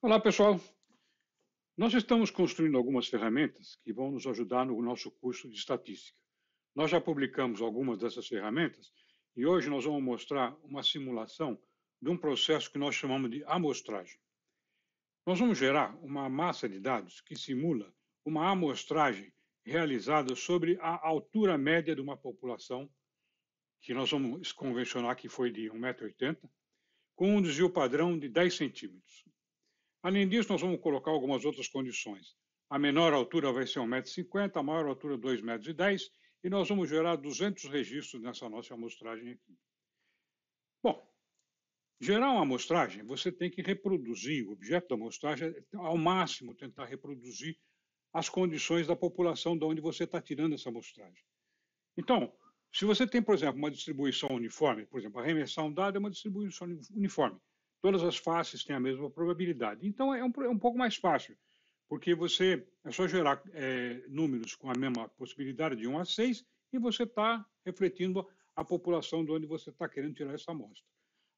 Olá, pessoal. Nós estamos construindo algumas ferramentas que vão nos ajudar no nosso curso de estatística. Nós já publicamos algumas dessas ferramentas e hoje nós vamos mostrar uma simulação de um processo que nós chamamos de amostragem. Nós vamos gerar uma massa de dados que simula uma amostragem realizada sobre a altura média de uma população, que nós vamos convencionar que foi de 1,80 m, com um desvio padrão de 10 centímetros. Além disso, nós vamos colocar algumas outras condições. A menor altura vai ser 1,50 m, a maior altura 2,10 m, e nós vamos gerar 200 registros nessa nossa amostragem aqui. Bom, gerar uma amostragem, você tem que reproduzir, o objeto da amostragem ao máximo tentar reproduzir as condições da população de onde você está tirando essa amostragem. Então, se você tem, por exemplo, uma distribuição uniforme, por exemplo, arremessar um dado é uma distribuição uniforme. Todas as faces têm a mesma probabilidade. Então, é um pouco mais fácil, porque é só gerar números com a mesma possibilidade de 1 a 6 e você está refletindo a população de onde você está querendo tirar essa amostra.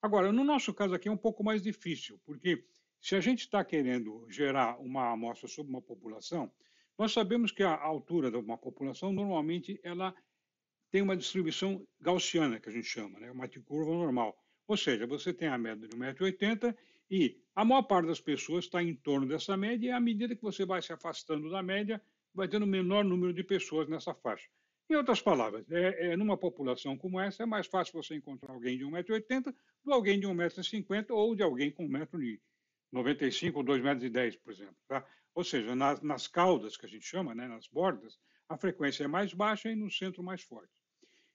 Agora, no nosso caso aqui é um pouco mais difícil, porque se a gente está querendo gerar uma amostra sobre uma população, nós sabemos que a altura de uma população, normalmente, ela tem uma distribuição gaussiana, que a gente chama, né? Uma curva normal. Ou seja, você tem a média de 1,80 m e a maior parte das pessoas está em torno dessa média e à medida que você vai se afastando da média, vai tendo um menor número de pessoas nessa faixa. Em outras palavras, numa população como essa, é mais fácil você encontrar alguém de 1,80 m do que alguém de 1,50 m ou de alguém com 1,95 m ou 2,10 m, por exemplo. Tá? Ou seja, nas caudas, que a gente chama, né, nas bordas, a frequência é mais baixa e no centro mais forte.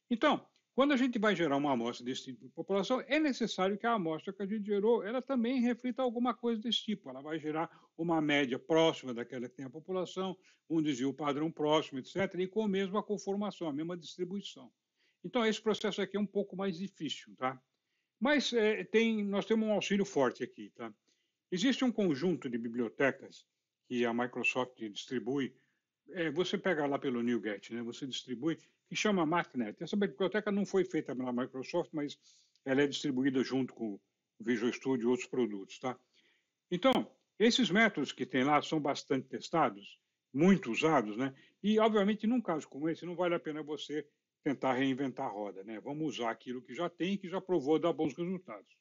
Então, quando a gente vai gerar uma amostra desse tipo de população, é necessário que a amostra que a gente gerou, ela também reflita alguma coisa desse tipo. Ela vai gerar uma média próxima daquela que tem a população, um desvio padrão próximo, etc., e com a mesma conformação, a mesma distribuição. Então, esse processo aqui é um pouco mais difícil, tá? Mas nós temos um auxílio forte aqui, tá? Existe um conjunto de bibliotecas que a Microsoft distribui. Você pega lá pelo NuGet, né? Você distribui, que chama MathNet. Essa biblioteca não foi feita pela Microsoft, mas ela é distribuída junto com o Visual Studio e outros produtos, tá? Então, esses métodos que tem lá são bastante testados, muito usados, né? E, obviamente, num caso como esse, não vale a pena você tentar reinventar a roda, né? Vamos usar aquilo que já tem e que já provou dar bons resultados.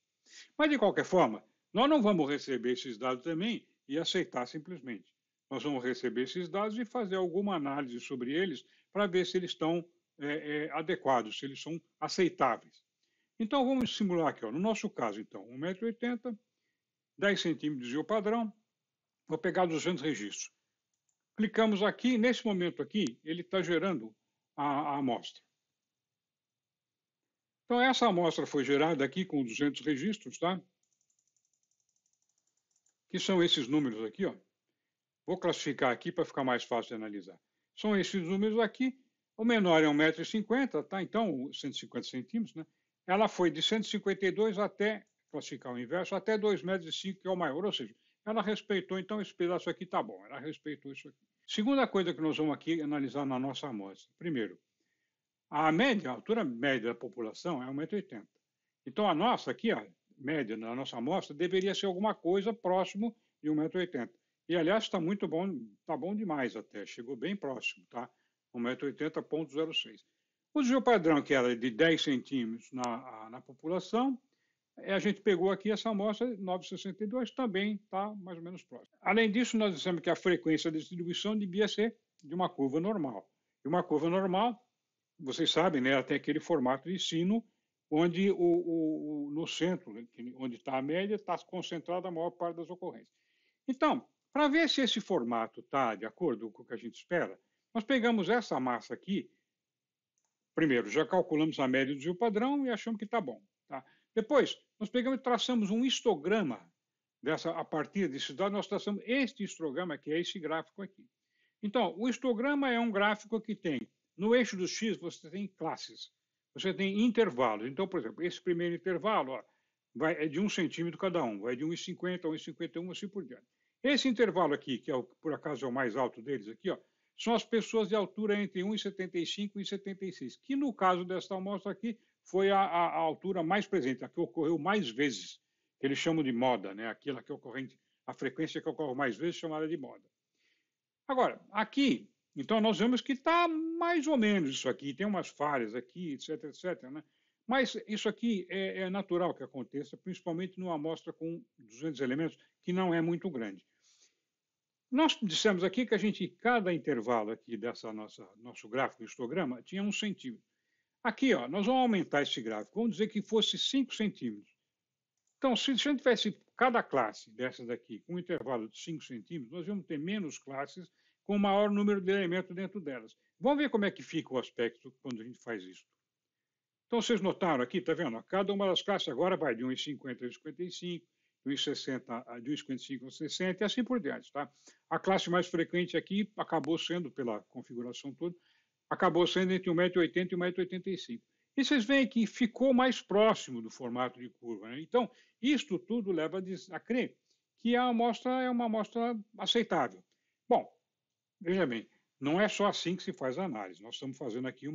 Mas, de qualquer forma, nós não vamos receber esses dados também e aceitar simplesmente. Nós vamos receber esses dados e fazer alguma análise sobre eles para ver se eles estão adequados, se eles são aceitáveis. Então, vamos simular aqui. Ó, no nosso caso, então, 1,80 m, 10 centímetros de desvio padrão, vou pegar 200 registros. Clicamos aqui, nesse momento aqui, ele está gerando a amostra. Então, essa amostra foi gerada aqui com 200 registros, tá? Que são esses números aqui, ó. Vou classificar aqui para ficar mais fácil de analisar. São esses números aqui. O menor é 1,50 m, tá? Então, 150 centímetros, né? Ela foi de 152 até, classificar o inverso, até 2,05 m, que é o maior. Ou seja, ela respeitou, então esse pedaço aqui está bom. Ela respeitou isso aqui. Segunda coisa que nós vamos aqui analisar na nossa amostra. Primeiro, a altura média da população é 1,80 m. Então, a nossa aqui, a média da nossa amostra, deveria ser alguma coisa próximo de 1,80 m. E, aliás, está muito bom, está bom demais até, chegou bem próximo, tá? 1,80 m,06. O desvio padrão, que era de 10 centímetros na população, a gente pegou aqui essa amostra, 9,62, também está mais ou menos próximo. Além disso, nós dissemos que a frequência da distribuição devia ser de uma curva normal. E uma curva normal, vocês sabem, né, ela tem aquele formato de sino, onde no centro, onde está a média, está concentrada a maior parte das ocorrências. Então, para ver se esse formato está de acordo com o que a gente espera, nós pegamos essa massa aqui. Primeiro, já calculamos a média do desvio padrão e achamos que está bom. Tá? Depois, nós pegamos e traçamos um histograma a partir desse dado, nós traçamos este histograma, que é esse gráfico aqui. Então, o histograma é um gráfico que tem, no eixo do X, você tem classes, você tem intervalos. Então, por exemplo, esse primeiro intervalo é de 1 centímetro cada um, vai de 1,50 a 1,51, assim por diante. Esse intervalo aqui, que por acaso é o mais alto deles aqui, ó, são as pessoas de altura entre 1,75 e 1,76, que no caso desta amostra aqui foi a altura mais presente, a que ocorreu mais vezes, que eles chamam de moda, né? Aquela que é ocorrente a frequência que ocorre mais vezes, chamada de moda. Agora, aqui, então nós vemos que está mais ou menos isso aqui, tem umas falhas aqui, etc, etc, né? Mas isso aqui é natural que aconteça, principalmente numa amostra com 200 elementos, que não é muito grande. Nós dissemos aqui que cada intervalo aqui dessa nosso gráfico, histograma, tinha 1 centímetro. Aqui, ó, nós vamos aumentar esse gráfico, vamos dizer que fosse 5 centímetros. Então, se a gente tivesse cada classe dessas daqui com um intervalo de 5 centímetros, nós vamos ter menos classes com maior número de elementos dentro delas. Vamos ver como é que fica o aspecto quando a gente faz isso. Então, vocês notaram aqui, está vendo? Cada uma das classes agora vai de 1,50 a 1,55, de 1,55 a 60 e assim por diante. Tá? A classe mais frequente aqui acabou sendo, pela configuração toda, acabou sendo entre 1,80 m e 1,85 m. E vocês veem que ficou mais próximo do formato de curva. Né? Então, isto tudo leva a crer que a amostra é uma amostra aceitável. Bom, veja bem, não é só assim que se faz a análise. Nós estamos fazendo aqui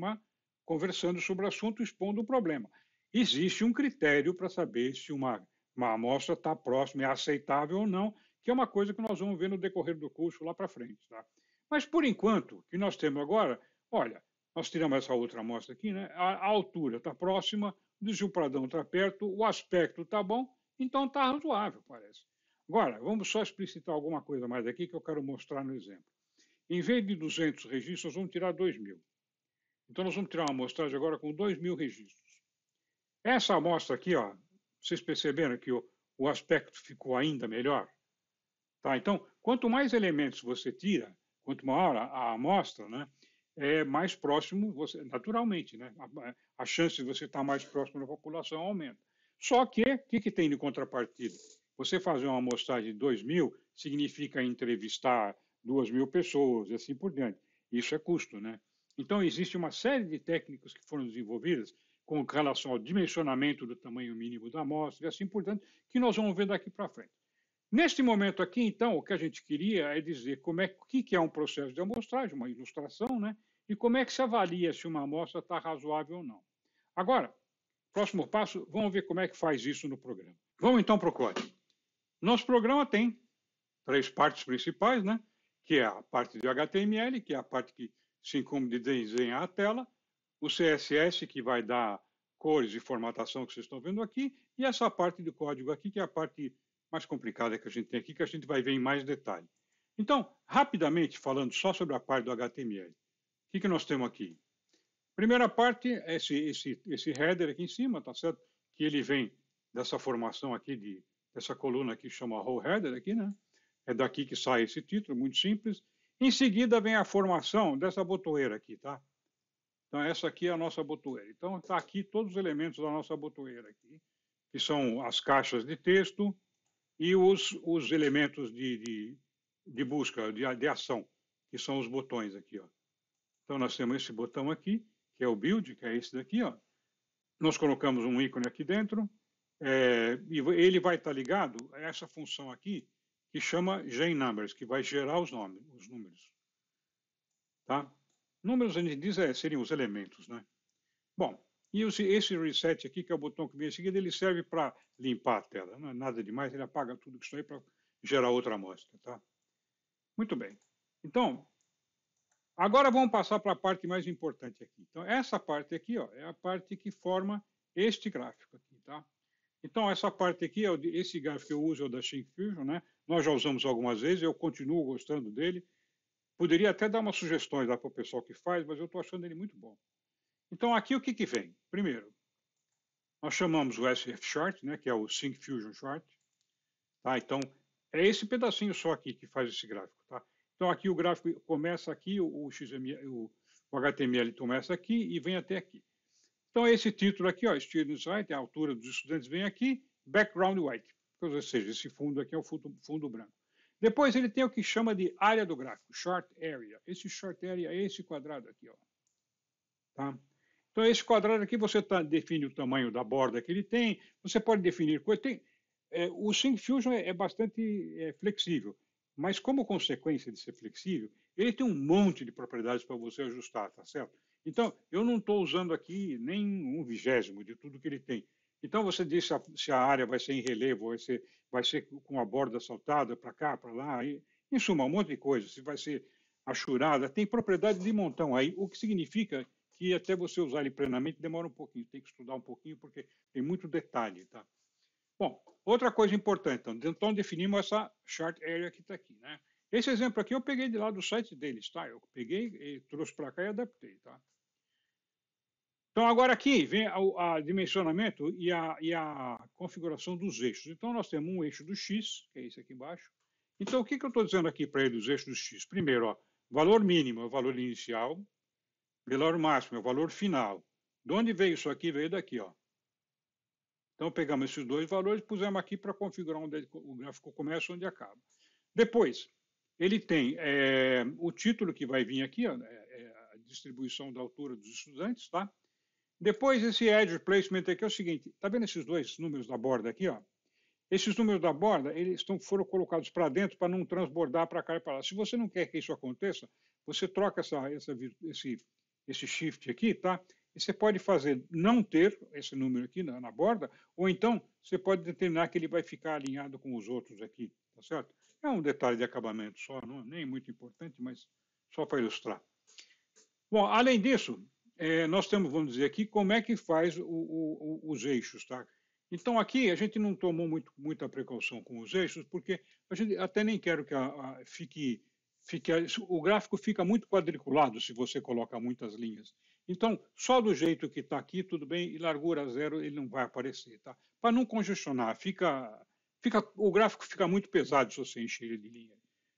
conversando sobre o assunto, expondo o problema. Existe um critério para saber se uma amostra está próxima, é aceitável ou não, que é uma coisa que nós vamos ver no decorrer do curso lá para frente. Tá? Mas, por enquanto, o que nós temos agora, olha, nós tiramos essa outra amostra aqui, né? A altura está próxima, o desvio padrão está perto, o aspecto está bom, então está razoável, parece. Agora, vamos só explicitar alguma coisa mais aqui que eu quero mostrar no exemplo. Em vez de 200 registros, nós vamos tirar 2.000. Então, nós vamos tirar uma amostragem agora com 2.000 registros. Essa amostra aqui, ó, vocês perceberam que o aspecto ficou ainda melhor? Tá? Então, quanto mais elementos você tira, quanto maior a amostra, né, mais próximo, você, naturalmente, né, a chance de você estar mais próximo da população aumenta. Só que, o que tem de contrapartida? Você fazer uma amostragem de 2.000 significa entrevistar 2.000 pessoas e assim por diante. Isso é custo, né? Então, existe uma série de técnicas que foram desenvolvidas com relação ao dimensionamento do tamanho mínimo da amostra e assim por diante, que nós vamos ver daqui para frente. Neste momento aqui, então, o que a gente queria é dizer o que é um processo de amostragem, uma ilustração, né? E como é que se avalia se uma amostra está razoável ou não. Agora, próximo passo, vamos ver como é que faz isso no programa. Vamos então para o código. Nosso programa tem 3 partes principais, né? Que é a parte de HTML, que é a parte que se incumbe de desenhar a tela, o CSS, que vai dar cores e formatação que vocês estão vendo aqui, e essa parte do código aqui, que é a parte mais complicada que a gente tem aqui, que a gente vai ver em mais detalhe. Então, rapidamente, falando só sobre a parte do HTML, o que nós temos aqui? Primeira parte, esse header aqui em cima, tá certo? Que ele vem dessa formação aqui, dessa coluna aqui, chama row header aqui, né? É daqui que sai esse título, muito simples. Em seguida vem a formação dessa botoeira aqui, tá? Então, essa aqui é a nossa botoeira. Então, está aqui todos os elementos da nossa botoeira aqui, que são as caixas de texto e os elementos de busca, de ação, que são os botões aqui, ó. Então, nós temos esse botão aqui, que é o build, que é esse daqui, ó. Nós colocamos um ícone aqui dentro, e ele vai estar ligado a essa função aqui, que chama GenNumbers, que vai gerar os números. Tá? Números, a gente diz, seriam os elementos, né? Bom, e esse reset aqui, que é o botão que vem em seguida, ele serve para limpar a tela. Não é nada demais, ele apaga tudo isso aí para gerar outra amostra, tá? Muito bem. Então, agora vamos passar para a parte mais importante aqui. Então, essa parte aqui, ó, é a parte que forma este gráfico aqui, tá? Então, essa parte aqui, esse gráfico que eu uso é o da SyncFusion, né? Nós já usamos algumas vezes, eu continuo gostando dele. Poderia até dar umas sugestões lá para o pessoal que faz, mas eu estou achando ele muito bom. Então, aqui o que vem? Primeiro, nós chamamos o SF Chart, né, que é o SyncFusion Chart. Tá? Então, é esse pedacinho só aqui que faz esse gráfico. Tá? Então, aqui o gráfico começa aqui, o HTML começa aqui e vem até aqui. Então, esse título aqui, ó, Student Site, a altura dos estudantes vem aqui, background white, ou seja, esse fundo aqui é o fundo branco. Depois ele tem o que chama de área do gráfico, Chart Area. Esse Chart Area é esse quadrado aqui, ó. Tá? Então, esse quadrado aqui você define o tamanho da borda que ele tem, você pode definir coisa. O SyncFusion é bastante flexível, mas como consequência de ser flexível, ele tem um monte de propriedades para você ajustar, tá certo? Então, eu não estou usando aqui nem 1/20 de tudo que ele tem. Então, você diz se a área vai ser em relevo, vai ser com a borda saltada para cá, para lá, em suma, um monte de coisa. Se vai ser achurada, tem propriedade de montão aí, o que significa que até você usar ele plenamente demora um pouquinho, tem que estudar um pouquinho, porque tem muito detalhe, tá? Bom, outra coisa importante, então definimos essa chart area que está aqui, né? Esse exemplo aqui eu peguei de lá do site deles, tá? Eu peguei e trouxe para cá e adaptei, tá? Então, agora aqui vem o dimensionamento e a configuração dos eixos. Então, nós temos um eixo do X, que é esse aqui embaixo. Então, o que eu estou dizendo aqui para ele, os eixos do X? Primeiro, ó, valor mínimo é o valor inicial, valor máximo é o valor final. De onde veio isso aqui? Veio daqui, ó. Então, pegamos esses dois valores e pusemos aqui para configurar onde o gráfico começa e onde acaba. Depois, ele tem o título que vai vir aqui, ó, a distribuição da altura dos estudantes, tá? Depois, esse edge placement aqui é o seguinte, tá vendo esses dois números da borda aqui, ó? Esses números da borda, eles foram colocados para dentro para não transbordar para cá e para lá. Se você não quer que isso aconteça, você troca esse shift aqui, tá? E você pode fazer não ter esse número aqui na borda, ou então você pode determinar que ele vai ficar alinhado com os outros aqui, tá certo? É um detalhe de acabamento só, não, nem muito importante, mas só para ilustrar. Bom, além disso, nós temos, vamos dizer aqui, como é que faz os eixos, tá? Então, aqui a gente não tomou muita precaução com os eixos, porque a gente até nem quero que o gráfico fica muito quadriculado se você coloca muitas linhas. Então, só do jeito que está aqui, tudo bem, e largura zero ele não vai aparecer, tá? Para não congestionar, o gráfico fica muito pesado se você encher ele de linha.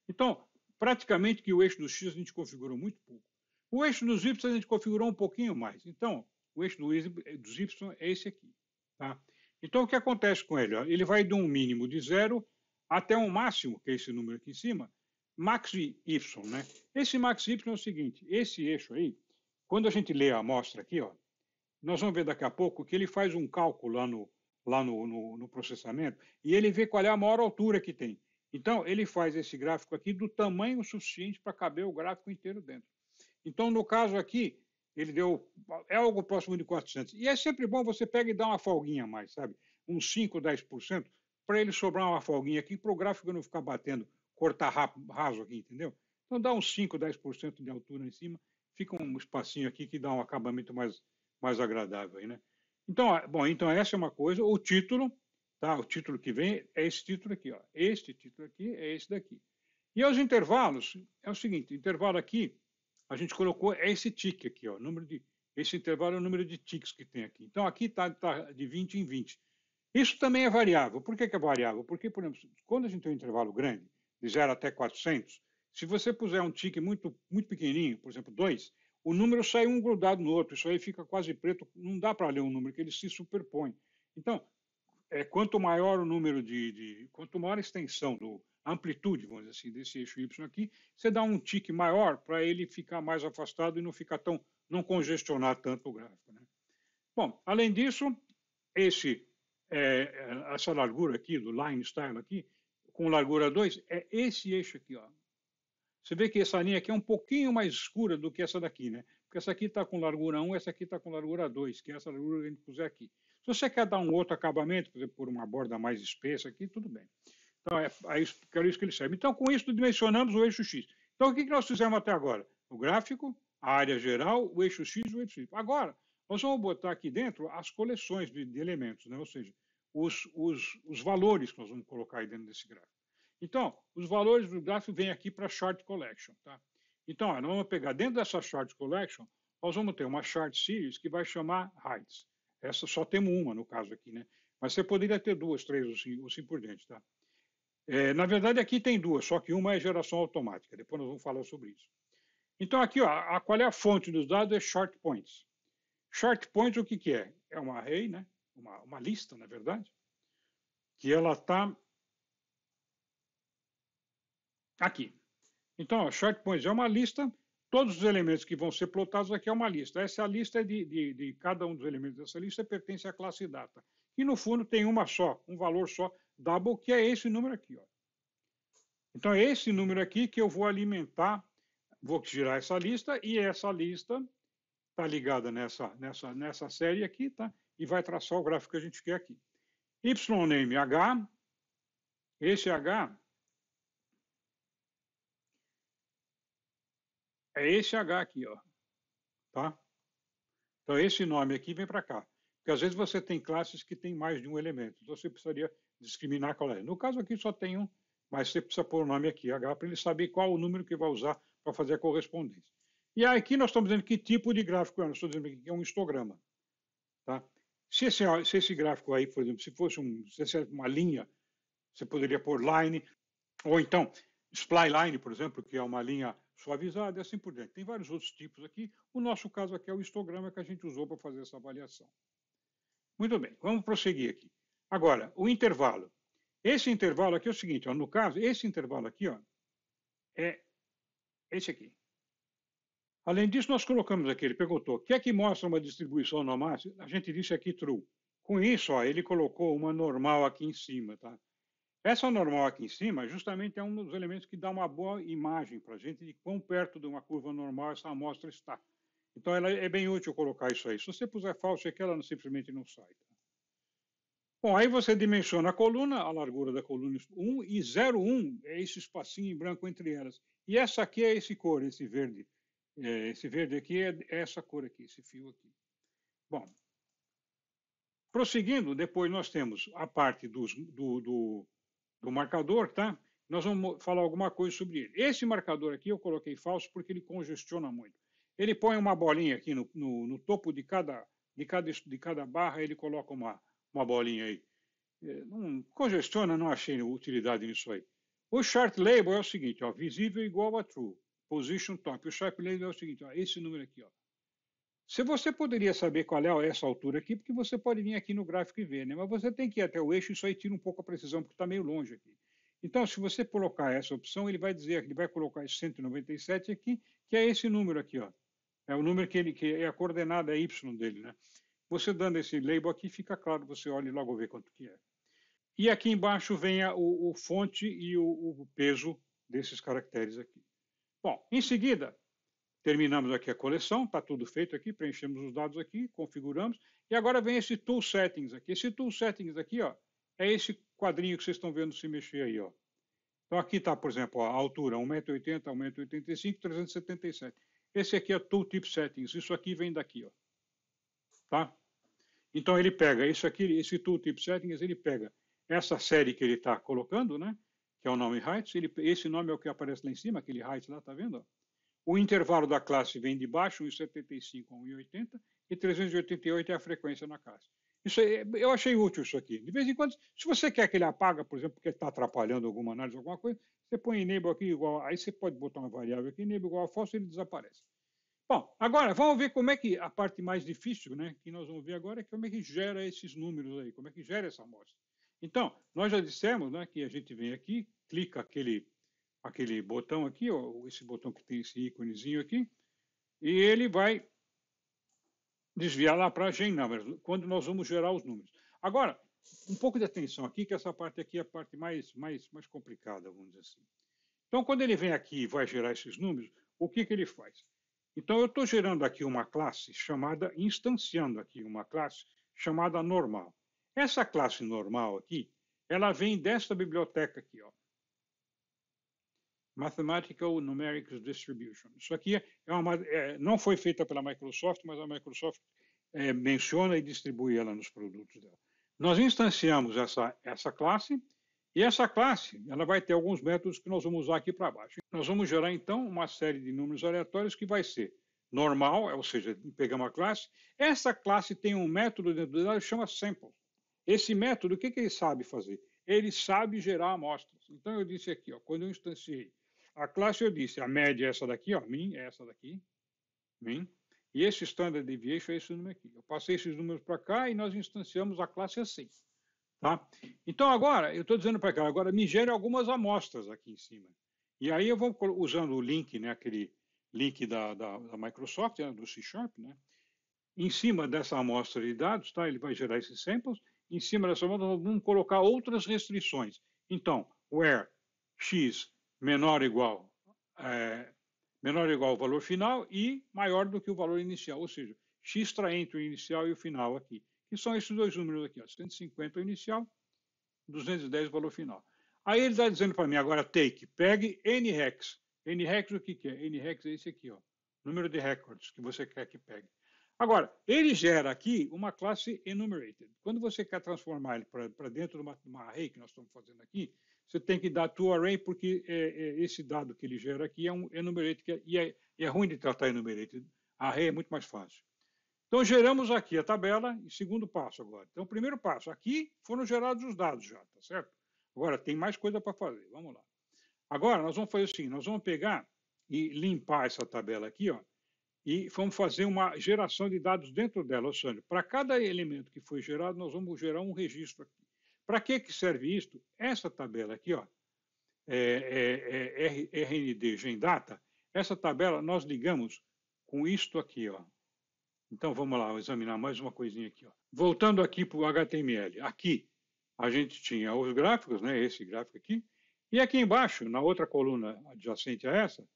Então, praticamente que o eixo do X a gente configurou muito pouco. O eixo dos Y a gente configurou um pouquinho mais. Então, o eixo dos Y é esse aqui, tá? Então, o que acontece com ele? Ele vai de um mínimo de 0 até um máximo, que é esse número aqui em cima, max y, né? Esse max y é o seguinte, esse eixo aí, quando a gente lê a amostra aqui, ó, nós vamos ver daqui a pouco que ele faz um cálculo lá no processamento e ele vê qual é a maior altura que tem. Então, ele faz esse gráfico aqui do tamanho suficiente para caber o gráfico inteiro dentro. Então, no caso aqui, ele é algo próximo de 400. E é sempre bom você pegar e dar uma folguinha a mais, sabe? Uns 5, 10%, para ele sobrar uma folguinha aqui, para o gráfico não ficar batendo, cortar raso aqui, entendeu? Então, dá uns 5, 10% de altura em cima, fica um espacinho aqui que dá um acabamento mais agradável aí, né? Então, bom, então essa é uma coisa. O título, tá? O título que vem é esse título aqui, ó. Este título aqui é esse daqui. E os intervalos, é o seguinte, intervalo aqui, a gente colocou esse tique aqui, ó, esse intervalo é o número de tiques que tem aqui. Então, aqui está de 20 em 20. Isso também é variável. Por que é variável? Porque, por exemplo, quando a gente tem um intervalo grande, de 0 até 400, se você puser um tique muito, muito pequenininho, por exemplo, 2, o número sai um grudado no outro, isso aí fica quase preto, não dá para ler um número, que ele se superpõe. Então, quanto maior o número quanto maior a extensão a amplitude, vamos dizer assim, desse eixo Y aqui, você dá um tique maior para ele ficar mais afastado e não congestionar tanto o gráfico, né? Bom, além disso, essa largura aqui, do line style aqui, com largura 2, é esse eixo aqui, ó. Você vê que essa linha aqui é um pouquinho mais escura do que essa daqui, né? Porque essa aqui está com largura 1, essa aqui está com largura 2, que é essa largura que a gente puser aqui. Se você quer dar um outro acabamento, por exemplo, por uma borda mais espessa aqui, tudo bem. Então, é isso que ele serve. Então, com isso, dimensionamos o eixo X. Então, o que nós fizemos até agora? O gráfico, a área geral, o eixo X e o eixo Y. Agora, nós vamos botar aqui dentro as coleções de elementos, né? Ou seja, os valores que nós vamos colocar aí dentro desse gráfico. Então, os valores do gráfico vêm aqui para a Chart Collection, tá? Então, nós vamos pegar dentro dessa Chart Collection, nós vamos ter uma Chart Series que vai chamar Heights. Essa só temos uma no caso aqui, né? Mas você poderia ter duas, três ou assim por diante, tá? Na verdade, aqui tem duas, só que uma é geração automática. Depois nós vamos falar sobre isso. Então, aqui, ó, qual é a fonte dos dados? É Short Points. Short Points, o que é? É uma array, né? Uma lista, na verdade, que ela está aqui. Então, a Short Points é uma lista, todos os elementos que vão ser plotados aqui é uma lista. Essa lista de cada um dos elementos dessa lista pertence à classe data. E, no fundo, tem uma só, um valor só, double, que é esse número aqui, ó. Então, é esse número aqui que eu vou alimentar, vou girar essa lista, e essa lista está ligada nessa série aqui, tá? e vai traçar o gráfico que a gente quer aqui. Y-name H, esse H é esse H aqui, ó, tá? Então, esse nome aqui vem para cá. Porque às vezes você tem classes que tem mais de um elemento. Então, você precisaria discriminar qual é. No caso aqui, só tem um, mas você precisa pôr o nome aqui, H, para ele saber qual o número que vai usar para fazer a correspondência. E aqui nós estamos dizendo que tipo de gráfico é. Nós estamos dizendo que é um histograma. Tá? Se esse gráfico aí, por exemplo, se fosse uma linha, você poderia pôr line, ou então spline, por exemplo, que é uma linha suavizada e assim por diante. Tem vários outros tipos aqui. O nosso caso aqui é o histograma que a gente usou para fazer essa avaliação. Muito bem, vamos prosseguir aqui. Agora, o intervalo. Esse intervalo aqui é o seguinte, ó, no caso, esse intervalo aqui ó, é esse aqui. Além disso, nós colocamos aqui, ele perguntou, quer que mostre uma distribuição normal? A gente disse aqui true. Com isso, ó, ele colocou uma normal aqui em cima, tá? Essa normal aqui em cima, justamente é um dos elementos que dá uma boa imagem para a gente de quão perto de uma curva normal essa amostra está. Então, ela é bem útil colocar isso aí. Se você puser falso aqui, ela simplesmente não sai. Tá? Bom, aí você dimensiona a coluna, a largura da coluna 1, e 0,1 é esse espacinho em branco entre elas. E essa aqui é esse cor, esse verde. Esse verde aqui é essa cor aqui, esse fio aqui. Bom, prosseguindo, depois nós temos a parte do marcador, tá? Nós vamos falar alguma coisa sobre ele. Esse marcador aqui eu coloquei falso porque ele congestiona muito. Ele põe uma bolinha aqui no topo de cada barra, ele coloca uma bolinha aí. Não congestiona, não achei utilidade nisso aí. O chart label é o seguinte, ó, visível igual a true, position top. O chart label é o seguinte, ó, esse número aqui, ó. Se você poderia saber qual é essa altura aqui, porque você pode vir aqui no gráfico e ver, né? Mas você tem que ir até o eixo, isso aí tira um pouco a precisão, porque está meio longe aqui. Então, se você colocar essa opção, ele vai dizer, ele vai colocar esse 197 aqui, que é esse número aqui, ó. É o número que é a coordenada Y dele, né? Você dando esse label aqui, fica claro, você olha e logo vê quanto que é. E aqui embaixo vem o fonte e o peso desses caracteres aqui. Bom, em seguida, terminamos aqui a coleção, está tudo feito aqui, preenchemos os dados aqui, configuramos, e agora vem esse Tool Settings aqui. Esse Tool Settings aqui, ó, é esse quadrinho que vocês estão vendo se mexer aí, ó. Então aqui está, por exemplo, a altura 1,80 m, 1,85 m, 377. Esse aqui é Tool Tip Settings, isso aqui vem daqui, ó. Tá? Então ele pega isso aqui, esse Tool Tip Settings, ele pega essa série que ele está colocando, né, que é o nome heights, esse nome é o que aparece lá em cima, aquele heights lá, tá vendo? O intervalo da classe vem de baixo, 1,75 a 1,80, e 388 é a frequência na classe. Isso aí, eu achei útil isso aqui. De vez em quando, se você quer que ele apaga, por exemplo, porque está atrapalhando alguma análise, alguma coisa, você põe enable aqui igual, aí você pode botar uma variável aqui, enable igual a false, ele desaparece. Bom, agora vamos ver como é que a parte mais difícil, né, que nós vamos ver agora, é como é que gera esses números aí, como é que gera essa amostra. Então, nós já dissemos, né, que a gente vem aqui, clica aquele botão aqui, ó, esse botão que tem esse íconezinho aqui, e ele vai desviar lá para a GenNumbers, quando nós vamos gerar os números. Agora, um pouco de atenção aqui, que essa parte aqui é a parte mais complicada, vamos dizer assim. Então, quando ele vem aqui e vai gerar esses números, o que ele faz? Então, eu estou gerando aqui uma classe chamada, instanciando aqui uma classe chamada normal. Essa classe normal aqui, ela vem desta biblioteca aqui, ó. Mathematical Numerics Distribution. Isso aqui não foi feita pela Microsoft, mas a Microsoft menciona e distribui ela nos produtos dela. Nós instanciamos essa classe, e essa classe ela vai ter alguns métodos que nós vamos usar aqui para baixo. Nós vamos gerar, então, uma série de números aleatórios que vai ser normal, ou seja, pegar uma classe. Essa classe tem um método dentro dela que chama sample. Esse método, o que ele sabe fazer? Ele sabe gerar amostras. Então, eu disse aqui, ó, quando eu instanciei a classe, eu disse, a média é essa daqui, ó, min é essa daqui, min, e esse standard deviation é esse número aqui. Eu passei esses números para cá e nós instanciamos a classe assim. Tá? Então, agora, eu estou dizendo para cá, agora me gere algumas amostras aqui em cima. E aí eu vou usando o link, né, aquele link da Microsoft, né, do C#, né? Em cima dessa amostra de dados, tá? Ele vai gerar esses samples. Em cima dessa amostra, nós vamos colocar outras restrições. Então, where x menor ou igual ao valor final e maior do que o valor inicial, ou seja, x está entre o inicial e o final aqui, que são esses dois números aqui, ó, 150 o inicial, 210 o valor final. Aí ele está dizendo para mim agora, take, pegue NHEX. NHEX o que é? NHEX é esse aqui, ó, número de records que você quer que pegue. Agora, ele gera aqui uma classe enumerated. Quando você quer transformar ele para dentro de uma array que nós estamos fazendo aqui, você tem que dar toArray, porque esse dado que ele gera aqui é um enumerated, e é ruim de tratar enumerated. Array é muito mais fácil. Então, geramos aqui a tabela, e segundo passo agora. Então, primeiro passo, aqui foram gerados os dados já, tá certo? Agora, tem mais coisa para fazer, vamos lá. Agora, nós vamos fazer o seguinte, nós vamos pegar e limpar essa tabela aqui, ó, e vamos fazer uma geração de dados dentro dela, ou seja, para cada elemento que foi gerado, nós vamos gerar um registro aqui. Para que serve isso? Essa tabela aqui, ó, RND Gendata, essa tabela nós ligamos com isto aqui, ó. Então vamos lá examinar mais uma coisinha aqui, ó. Voltando aqui para o HTML, aqui a gente tinha os gráficos, né? Esse gráfico aqui, e aqui embaixo, na outra coluna adjacente a essa,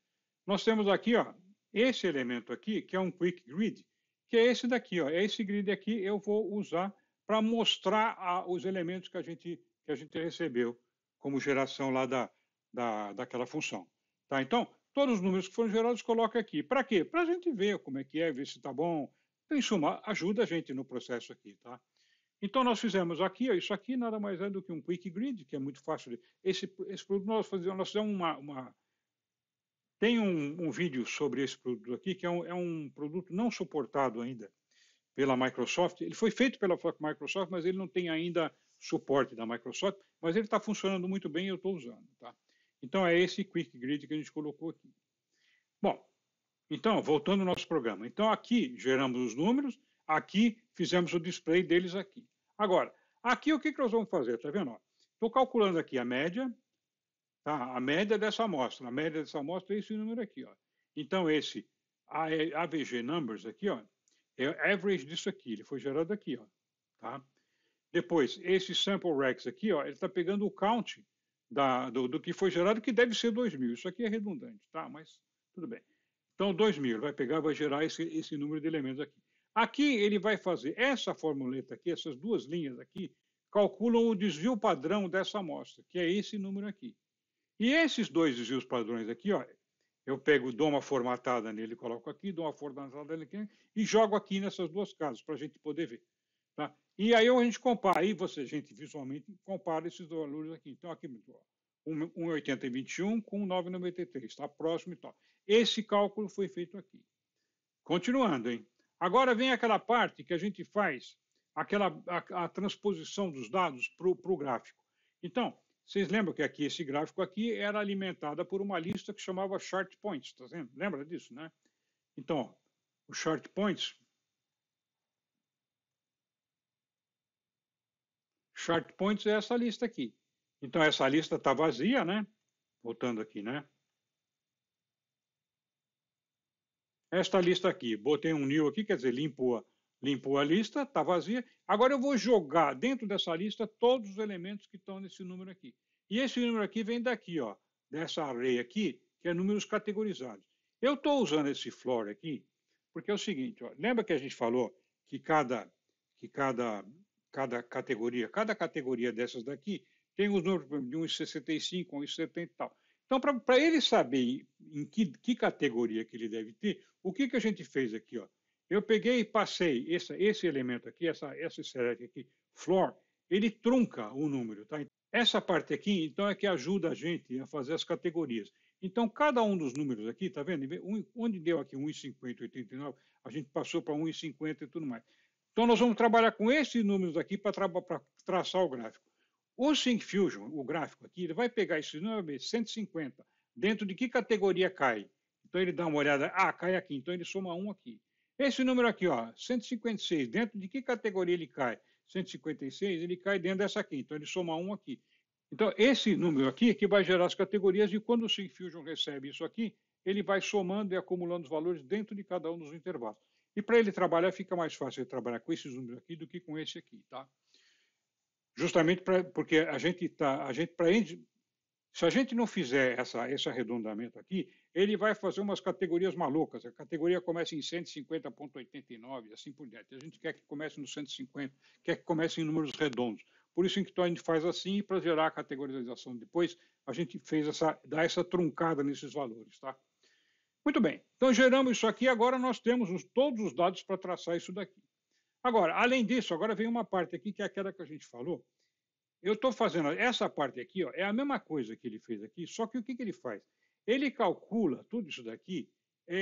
nós temos aqui, ó, esse elemento aqui, que é um quick grid, que é esse daqui, ó. Esse grid aqui eu vou usar para mostrar os elementos que a gente recebeu como geração lá daquela função. Tá? Então, todos os números que foram gerados, coloca aqui. Para quê? Para a gente ver como é que é, ver se está bom. Então, em suma, ajuda a gente no processo aqui. Tá? Então, nós fizemos aqui, ó, isso aqui nada mais é do que um quick grid, que é muito fácil. Esse produto nós fizemos tem um vídeo sobre esse produto aqui, que é um produto não suportado ainda pela Microsoft. Ele foi feito pela Microsoft, mas ele não tem ainda suporte da Microsoft, mas ele está funcionando muito bem e eu estou usando. Tá? Então, é esse Quick Grid que a gente colocou aqui. Bom, então, voltando ao nosso programa. Então, aqui geramos os números, aqui fizemos o display deles aqui. Agora, aqui o que nós vamos fazer? Está vendo? Estou calculando aqui a média, tá? A média dessa amostra. A média dessa amostra é esse número aqui. Ó. Então, esse AVG Numbers aqui, ó, é o average disso aqui. Ele foi gerado aqui. Ó, tá? Depois, esse Sample Rex aqui, ó, ele está pegando o count do que foi gerado, que deve ser 2.000. Isso aqui é redundante, tá? Mas tudo bem. Então, 2.000. Ele vai pegar e vai gerar esse número de elementos aqui. Aqui, ele vai fazer essa formuleta aqui, essas duas linhas aqui, calculam o desvio padrão dessa amostra, que é esse número aqui. E esses dois desvios padrões aqui, ó, eu pego, dou uma formatada nele, coloco aqui, dou uma formatada nele aqui, e jogo aqui nessas duas casas, para a gente poder ver. Tá? E aí a gente compara, aí a gente visualmente compara esses valores aqui. Então, aqui, 1,80 e 21 com 9,93, está próximo e tal. Esse cálculo foi feito aqui. Continuando, hein? Agora vem aquela parte que a gente faz a transposição dos dados para o gráfico. Então, vocês lembram que aqui esse gráfico aqui era alimentado por uma lista que chamava Chart Points, tá vendo? Lembra disso, né? Então, o Chart Points é essa lista aqui. Então, essa lista está vazia, né? Voltando aqui, né? Esta lista aqui, botei um new aqui, quer dizer, limpou a lista, está vazia. Agora eu vou jogar dentro dessa lista todos os elementos que estão nesse número aqui. E esse número aqui vem daqui, ó, dessa array aqui, que é números categorizados. Eu estou usando esse floor aqui, porque é o seguinte, ó, lembra que a gente falou que cada categoria dessas daqui tem os números de 1,65, 1,70 e tal. Então, para ele saber em que categoria que ele deve ter, o que a gente fez aqui? Ó? Eu peguei e passei esse elemento aqui, essa select aqui, floor, ele trunca o número. Tá? Essa parte aqui, então, é que ajuda a gente a fazer as categorias. Então, cada um dos números aqui, tá vendo? Onde deu aqui 1,50, 89, a gente passou para 1,50 e tudo mais. Então, nós vamos trabalhar com esses números aqui para traçar o gráfico. O SyncFusion, o gráfico aqui, ele vai pegar esses números, 150, dentro de que categoria cai? Então, ele dá uma olhada, cai aqui, então ele soma 1 aqui. Esse número aqui, ó, 156, dentro de que categoria ele cai? 156, ele cai dentro dessa aqui, então ele soma 1 aqui. Então, esse número aqui é que vai gerar as categorias, e quando o SyncFusion recebe isso aqui, ele vai somando e acumulando os valores dentro de cada um dos intervalos. E para ele trabalhar, fica mais fácil ele trabalhar com esses números aqui do que com esse aqui, tá? Justamente porque a gente Se a gente não fizer esse arredondamento aqui, ele vai fazer umas categorias malucas. A categoria começa em 150,89 e assim por diante. A gente quer que comece no 150, quer que comece em números redondos. Por isso que a gente faz assim, para gerar a categorização depois, a gente dá essa truncada nesses valores, tá? Muito bem. Então geramos isso aqui, agora nós temos todos os dados para traçar isso daqui. Agora, além disso, agora vem uma parte aqui que é aquela que a gente falou. Eu estou fazendo essa parte aqui, ó, é a mesma coisa que ele fez aqui, só que o que ele faz? Ele calcula tudo isso daqui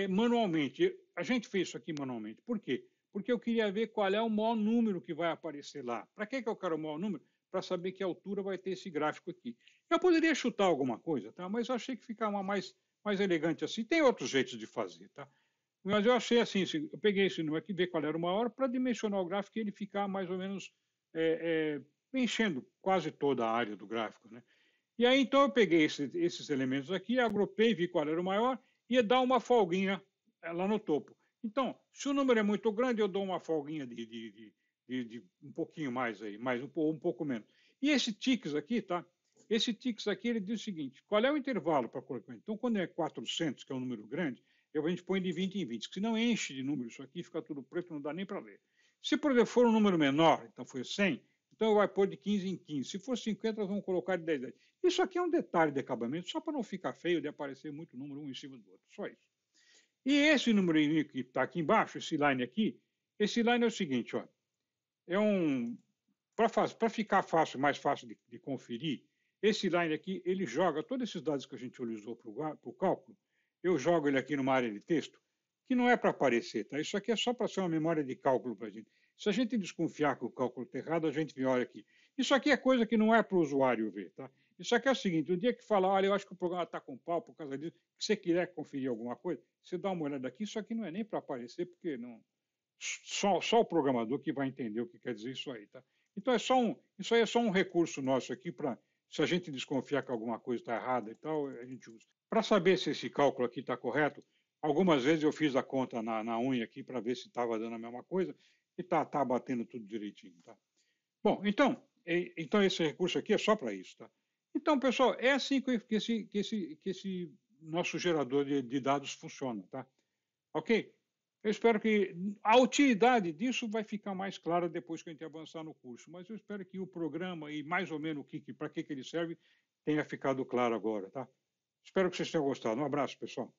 manualmente. A gente fez isso aqui manualmente. Por quê? Porque eu queria ver qual é o maior número que vai aparecer lá. Para que eu quero o maior número? Para saber que altura vai ter esse gráfico aqui. Eu poderia chutar alguma coisa, tá? Mas eu achei que ficava mais elegante assim. Tem outros jeitos de fazer, tá? Mas eu achei assim, eu peguei esse número aqui, ver qual era o maior, para dimensionar o gráfico e ele ficar mais ou menos enchendo quase toda a área do gráfico, né? E aí, então, eu peguei esses elementos aqui, agrupei, vi qual era o maior, e ia dar uma folguinha lá no topo. Então, se o número é muito grande, eu dou uma folguinha de um pouquinho mais aí, um pouco menos. E esse tics aqui, tá? Esse tics aqui, ele diz o seguinte, qual é o intervalo para colocar? Então, quando é 400, que é um número grande, a gente põe de 20 em 20, que senão enche de número isso aqui, fica tudo preto, não dá nem para ler. Se, por exemplo, for um número menor, então foi 100, então vai pôr de 15 em 15. Se for 50, nós vamos colocar de 10 em 10. Isso aqui é um detalhe de acabamento, só para não ficar feio de aparecer muito número um em cima do outro, só isso. E esse número que está aqui embaixo, esse line aqui, esse line é o seguinte, ó, é um... Para ficar fácil, mais fácil de conferir, esse line aqui, ele joga todos esses dados que a gente utilizou para o cálculo, eu jogo ele aqui numa área de texto, que não é para aparecer, tá? Isso aqui é só para ser uma memória de cálculo para a gente. Se a gente desconfiar que o cálculo está errado, a gente olha aqui. Isso aqui é coisa que não é para o usuário ver, tá? Isso aqui é o seguinte, o dia que falar, olha, eu acho que o programa está com pau por causa disso, que você quiser conferir alguma coisa, você dá uma olhada aqui, isso aqui não é nem para aparecer, porque não, só o programador que vai entender o que quer dizer isso aí, tá? Então isso aí é só um recurso nosso aqui para, se a gente desconfiar que alguma coisa está errada e tal, a gente usa. Para saber se esse cálculo aqui está correto, algumas vezes eu fiz a conta na unha aqui para ver se estava dando a mesma coisa e tá batendo tudo direitinho, tá? Bom, então esse recurso aqui é só para isso, tá? Então, pessoal, é assim que esse nosso gerador de dados funciona, tá? Ok? Eu espero que a utilidade disso vai ficar mais clara depois que a gente avançar no curso, mas eu espero que o programa e mais ou menos para que ele serve tenha ficado claro agora, tá? Espero que vocês tenham gostado. Um abraço, pessoal.